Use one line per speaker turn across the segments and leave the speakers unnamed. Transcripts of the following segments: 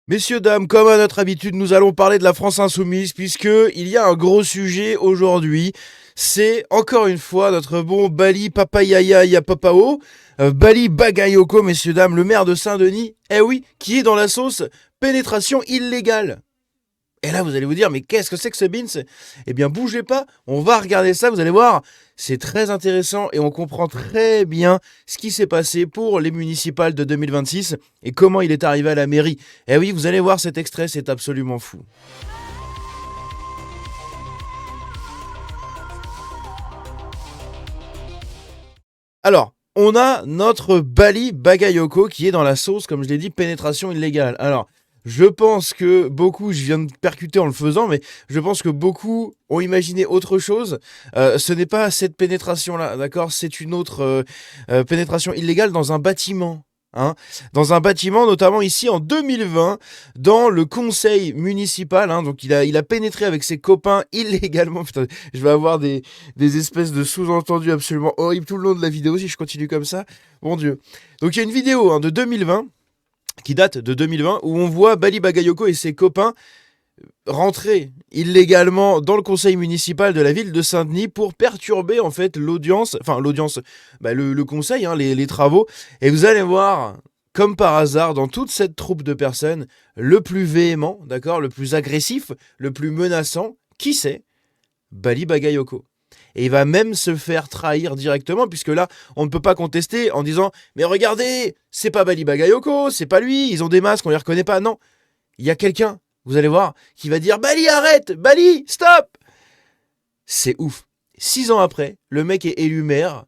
Messieurs, dames, comme à notre habitude, nous allons parler de la France insoumise puisque il y a un gros sujet aujourd'hui. C'est encore une fois notre bon Bali Papayaya Yapapao, Bali Bagayoko, messieurs, dames, le maire de Saint-Denis, eh oui, qui est dans la sauce pénétration illégale. Et là, vous allez vous dire, mais qu'est-ce que c'est que ce Beans? Eh bien, bougez pas, on va regarder ça, vous allez voir, c'est très intéressant et on comprend très bien ce qui s'est passé pour les municipales de 2026 et comment il est arrivé à la mairie. Eh oui, vous allez voir cet extrait, c'est absolument fou. Alors, on a notre Bali Bagayoko qui est dans la sauce, comme je l'ai dit, pénétration illégale. Alors, je pense que beaucoup, je viens de percuter en le faisant, mais je pense que beaucoup ont imaginé autre chose. Ce n'est pas cette pénétration-là, d'accord? C'est une autre pénétration illégale dans un bâtiment. Hein, dans un bâtiment, notamment ici en 2020, dans le conseil municipal. Hein, donc il a pénétré avec ses copains illégalement. Putain, je vais avoir des espèces de sous-entendus absolument horribles tout le long de la vidéo si je continue comme ça. Mon Dieu. Donc il y a une vidéo de 2020 qui date de 2020 où on voit Bali Bagayoko et ses copains rentrer illégalement dans le conseil municipal de la ville de Saint-Denis pour perturber en fait l'audience, le conseil, hein, les travaux. Et vous allez voir, comme par hasard, dans toute cette troupe de personnes, le plus véhément, d'accord, le plus agressif, le plus menaçant, qui c'est? Bali Bagayoko. Et il va même se faire trahir directement, puisque là, on ne peut pas contester en disant « Mais regardez, c'est pas Bali Bagayoko, c'est pas lui, ils ont des masques, on les reconnaît pas. » Non, il y a quelqu'un, vous allez voir, qui va dire « Bali, arrête! Bali, stop !» C'est ouf. 6 ans après, le mec est élu maire,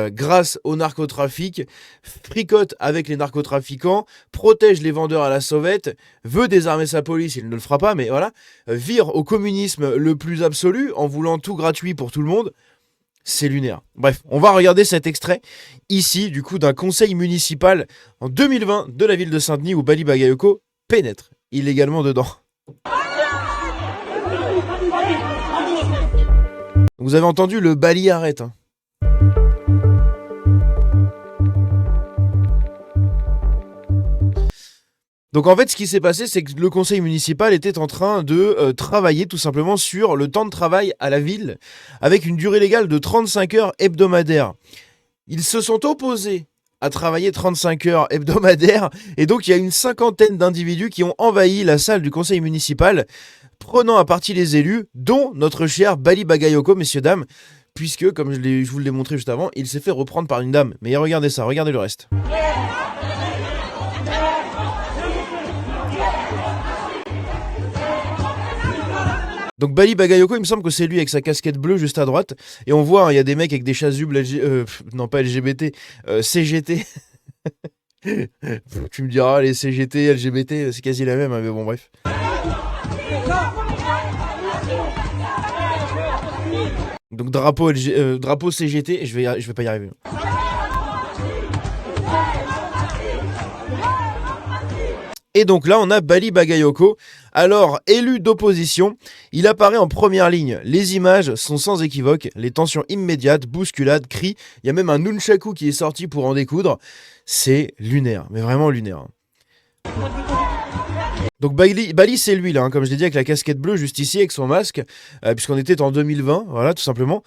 grâce au narcotrafic, fricote avec les narcotrafiquants, protège les vendeurs à la sauvette, veut désarmer sa police, il ne le fera pas, mais voilà, vire au communisme le plus absolu en voulant tout gratuit pour tout le monde. C'est lunaire. Bref, on va regarder cet extrait ici, du coup, d'un conseil municipal en 2020 de la ville de Saint-Denis où Bali Bagayoko pénètre illégalement dedans. Vous avez entendu le Bali arrête, hein. Donc en fait, ce qui s'est passé, c'est que le conseil municipal était en train de travailler tout simplement sur le temps de travail à la ville, avec une durée légale de 35 heures hebdomadaires. Ils se sont opposés à travailler 35 heures hebdomadaires, et donc il y a une cinquantaine d'individus qui ont envahi la salle du conseil municipal, prenant à partie les élus, dont notre cher Bali Bagayoko, messieurs, dames, puisque, comme je vous l'ai montré juste avant, il s'est fait reprendre par une dame. Mais regardez ça, regardez le reste. Donc Bali Bagayoko, il me semble que c'est lui avec sa casquette bleue juste à droite. Et on voit, il y a des mecs avec des chasubles, non pas LGBT, CGT. Tu me diras, les CGT, LGBT, c'est quasi la même, hein, mais bon, bref. Donc drapeau CGT, je vais pas y arriver. Et donc là, on a Bali Bagayoko. Alors, élu d'opposition, il apparaît en première ligne. Les images sont sans équivoque, les tensions immédiates, bousculades, cris. Il y a même un nunchaku qui est sorti pour en découdre. C'est lunaire, mais vraiment lunaire. Donc Bali c'est lui là, hein, comme je l'ai dit, avec la casquette bleue juste ici, avec son masque, puisqu'on était en 2020, voilà, tout simplement.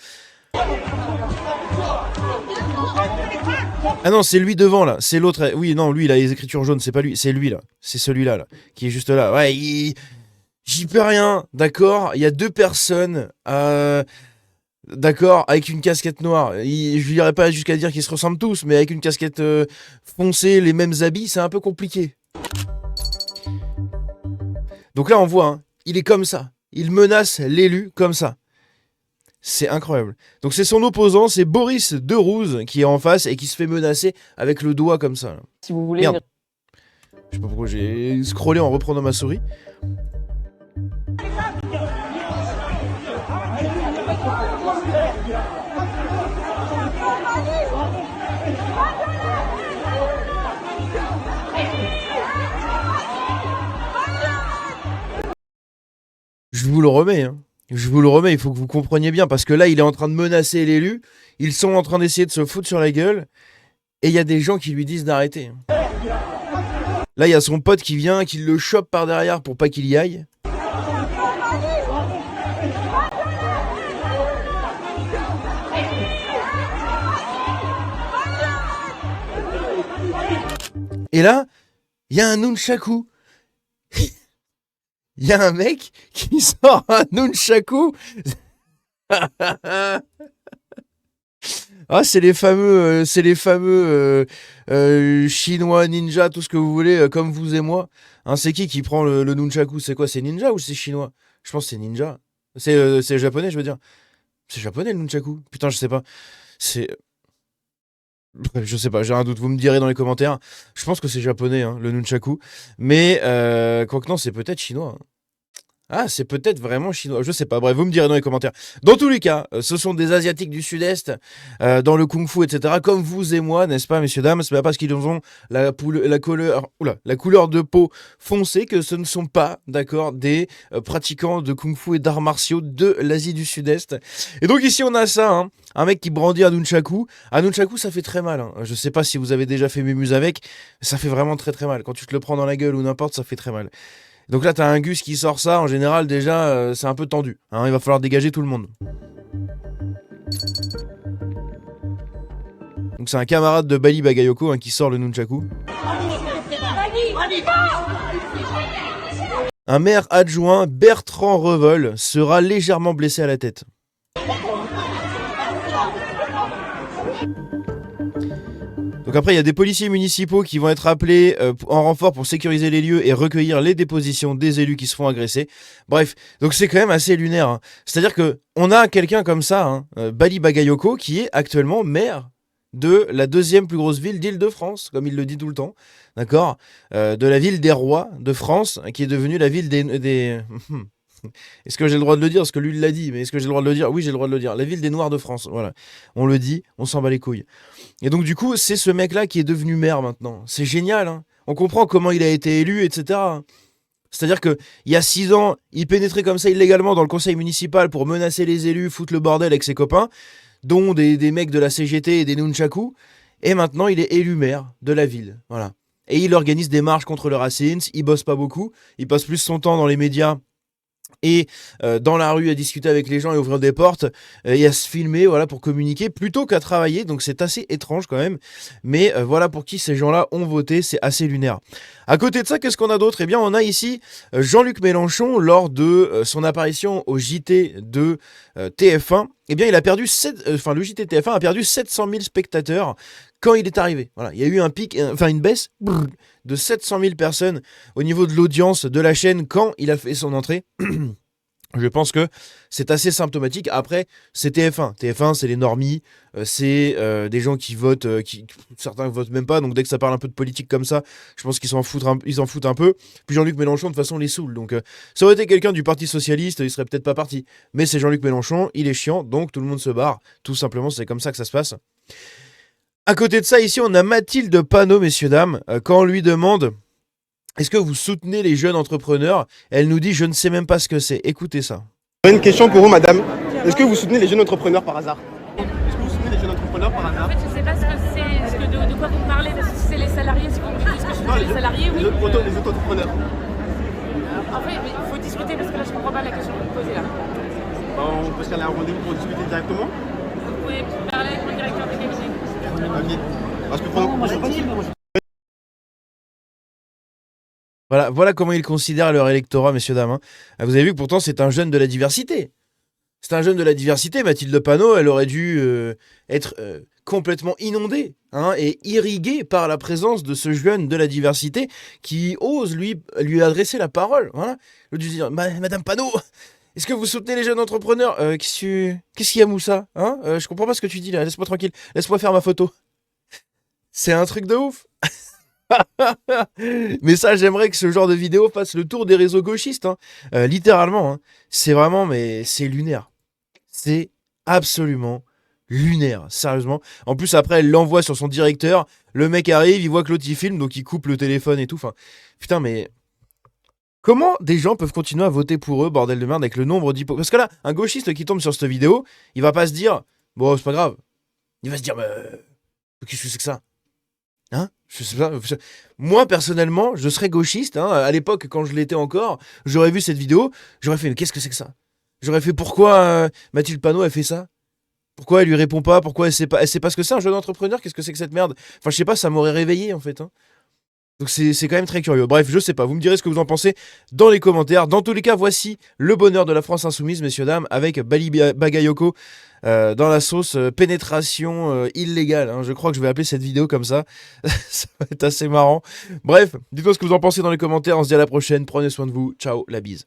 Ah non, c'est lui devant là, c'est l'autre. Oui, non, lui il a les écritures jaunes, c'est pas lui, c'est lui là. C'est celui-là là, qui est juste là. Ouais, j'y peux rien, d'accord. Il y a deux personnes, d'accord, avec une casquette noire. Je n'irai pas jusqu'à dire qu'ils se ressemblent tous, mais avec une casquette foncée, les mêmes habits, c'est un peu compliqué. Donc là on voit, hein, il est comme ça. Il menace l'élu comme ça. C'est incroyable. Donc c'est son opposant, c'est Boris Derouze qui est en face et qui se fait menacer avec le doigt comme ça.
Si vous voulez.
Merde. Je sais pas pourquoi j'ai scrollé en reprenant ma souris. Je vous le remets, hein. Je vous le remets, il faut que vous compreniez bien, parce que là, il est en train de menacer l'élu, ils sont en train d'essayer de se foutre sur la gueule, et il y a des gens qui lui disent d'arrêter. Là, il y a son pote qui vient, qui le chope par derrière pour pas qu'il y aille. Et là, il y a un nunchaku. Il y a un mec qui sort un nunchaku. Ah, c'est les fameux chinois, ninja, tout ce que vous voulez, comme vous et moi. Hein, c'est qui prend le nunchaku? C'est quoi? C'est ninja ou c'est chinois? Je pense que c'est ninja. C'est japonais, je veux dire. C'est japonais le nunchaku? Putain, je sais pas. C'est... Bref, je sais pas, j'ai un doute, vous me direz dans les commentaires. Je pense que c'est japonais, hein, le nunchaku. Mais, quoique non, c'est peut-être chinois. Hein. Ah, c'est peut-être vraiment chinois, je sais pas. Bref, vous me direz dans les commentaires. Dans tous les cas, ce sont des Asiatiques du Sud-Est, dans le kung-fu, etc. Comme vous et moi, n'est-ce pas, messieurs, dames? C'est pas parce qu'ils ont la couleur de peau foncée que ce ne sont pas, d'accord, des pratiquants de kung-fu et d'arts martiaux de l'Asie du Sud-Est. Et donc ici, on a ça, hein, un mec qui brandit un nunchaku. Un nunchaku, ça fait très mal. Hein. Je sais pas si vous avez déjà fait mémuse avec, ça fait vraiment très très mal. Quand tu te le prends dans la gueule ou n'importe, ça fait très mal. Donc là, t'as un Gus qui sort ça, en général, déjà, c'est un peu tendu. Hein, il va falloir dégager tout le monde. Donc c'est un camarade de Bali Bagayoko hein, qui sort le nunchaku. Un maire adjoint, Bertrand Revol, sera légèrement blessé à la tête. Donc après, il y a des policiers municipaux qui vont être appelés en renfort pour sécuriser les lieux et recueillir les dépositions des élus qui se font agresser. Bref, donc c'est quand même assez lunaire. Hein. C'est-à-dire que on a quelqu'un comme ça, hein, Bali Bagayoko, qui est actuellement maire de la deuxième plus grosse ville d'Île-de-France, comme il le dit tout le temps, d'accord, de la ville des rois de France, qui est devenue la ville des... Est-ce que j'ai le droit de le dire? Parce que lui il l'a dit, mais est-ce que j'ai le droit de le dire? Oui, j'ai le droit de le dire. La ville des Noirs de France, voilà. On le dit, on s'en bat les couilles. Et donc du coup, c'est ce mec-là qui est devenu maire maintenant. C'est génial, hein. On comprend comment il a été élu, etc. C'est-à-dire que il y a 6 ans, il pénétrait comme ça illégalement dans le conseil municipal pour menacer les élus, foutre le bordel avec ses copains, dont des mecs de la CGT et des nunchaku. Et maintenant, il est élu maire de la ville, voilà. Et il organise des marches contre le racisme. Il bosse pas beaucoup. Il passe plus son temps dans les médias et dans la rue à discuter avec les gens et ouvrir des portes et à se filmer, voilà, pour communiquer plutôt qu'à travailler. Donc c'est assez étrange quand même, mais voilà pour qui ces gens-là ont voté, c'est assez lunaire. À côté de ça, qu'est-ce qu'on a d'autre? Eh bien, on a ici Jean-Luc Mélenchon lors de son apparition au JT de TF1. Eh bien, il a perdu le JT de TF1 a perdu 700 000 spectateurs quand il est arrivé. Voilà, il y a eu un pic, une baisse de 700 000 personnes au niveau de l'audience de la chaîne quand il a fait son entrée. Je pense que c'est assez symptomatique. Après, c'est TF1. TF1, c'est les normies, c'est des gens qui votent, certains votent même pas. Donc dès que ça parle un peu de politique comme ça, je pense qu'ils s'en foutent un peu. Puis Jean-Luc Mélenchon, de toute façon, les saoule. Donc ça aurait été quelqu'un du Parti Socialiste, il serait peut-être pas parti. Mais c'est Jean-Luc Mélenchon, il est chiant, donc tout le monde se barre. Tout simplement, c'est comme ça que ça se passe. À côté de ça, ici, on a Mathilde Panot, messieurs, dames, quand on lui demande... Est-ce que vous soutenez les jeunes entrepreneurs? Elle nous dit, je ne sais même pas ce que c'est. Écoutez ça.
J'ai une question pour vous, madame. Est-ce que vous soutenez les jeunes entrepreneurs par hasard? Est-ce que vous soutenez les jeunes entrepreneurs par hasard?
En fait, je ne sais pas de quoi vous parlez, parce que si c'est les salariés, si vous me dites ce que je soutiens les salariés, oui.
Les auto-entrepreneurs.
En fait, il faut discuter, parce que là, je ne comprends pas la question que vous me posez là.
On peut se caler un rendez-vous pour discuter directement?
Vous pouvez parler avec mon directeur de cabinet.
Ok. Parce que pour...
Voilà comment ils considèrent leur électorat, messieurs, dames. Hein. Vous avez vu que pourtant, c'est un jeune de la diversité. C'est un jeune de la diversité. Mathilde Panot, elle aurait dû être complètement inondée hein, et irriguée par la présence de ce jeune de la diversité qui ose lui adresser la parole. Voilà. Je lui dire, Madame Panot, est-ce que vous soutenez les jeunes entrepreneurs? Qu'est-ce qu'il y a, Moussa hein je comprends pas ce que tu dis là. Laisse-moi tranquille. Laisse-moi faire ma photo. C'est un truc de ouf. Mais ça, j'aimerais que ce genre de vidéo fasse le tour des réseaux gauchistes, hein. Littéralement. Hein. C'est vraiment, mais c'est lunaire. C'est absolument lunaire, sérieusement. En plus, après, elle l'envoie sur son directeur. Le mec arrive, il voit que l'autre il filme, donc il coupe le téléphone et tout. Enfin, putain, mais comment des gens peuvent continuer à voter pour eux, bordel de merde, avec le nombre d'hypocrites? Parce que là, un gauchiste qui tombe sur cette vidéo, il va pas se dire, bon, c'est pas grave. Il va se dire, qu'est-ce que c'est que ça? Hein? Je sais pas. Moi, personnellement, je serais gauchiste. Hein. À l'époque, quand je l'étais encore, j'aurais vu cette vidéo, j'aurais fait, mais qu'est-ce que c'est que ça? J'aurais fait, pourquoi Mathilde Panot a fait ça? Pourquoi elle lui répond pas? Pourquoi elle sait pas ce que c'est un jeune entrepreneur? Qu'est-ce que c'est que cette merde? Enfin, je sais pas, ça m'aurait réveillé en fait. Hein. Donc c'est quand même très curieux. Bref, je sais pas, vous me direz ce que vous en pensez dans les commentaires. Dans tous les cas, voici le bonheur de la France insoumise, messieurs, dames, avec Bali Bagayoko dans la sauce pénétration illégale. Hein. Je crois que je vais appeler cette vidéo comme ça. Ça va être assez marrant. Bref, dites-moi ce que vous en pensez dans les commentaires. On se dit à la prochaine. Prenez soin de vous. Ciao, la bise.